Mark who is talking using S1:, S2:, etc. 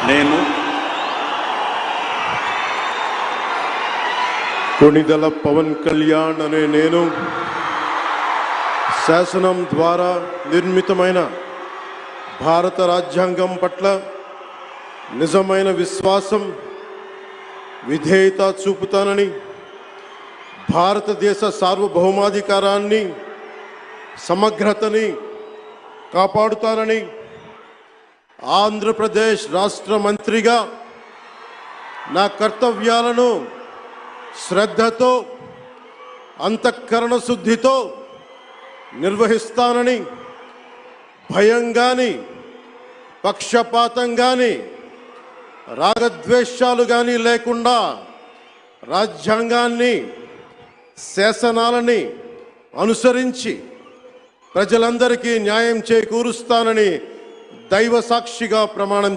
S1: నేను
S2: కొణిదెల పవన్ కళ్యాణ్ అనే నేను శాసనం ద్వారా నిర్మితమైన భారత రాజ్యాంగం పట్ల నిజమైన విశ్వాసం విధేయత చూపుతానని, భారతదేశ సార్వభౌమాధికారాన్ని సమగ్రతని కాపాడుతానని, ఆంధ్రప్రదేశ్ రాష్ట్ర మంత్రిగా నా కర్తవ్యాలను శ్రద్ధతో అంతఃకరణ శుద్ధితో నిర్వహిస్తానని, భయం కానీ పక్షపాతం కానీ రాగద్వేషాలు కానీ లేకుండా రాజ్యాంగాన్ని శాసనాలని అనుసరించి ప్రజలందరికీ న్యాయం చేకూరుస్తానని దైవ సాక్షిగా ప్రమాణం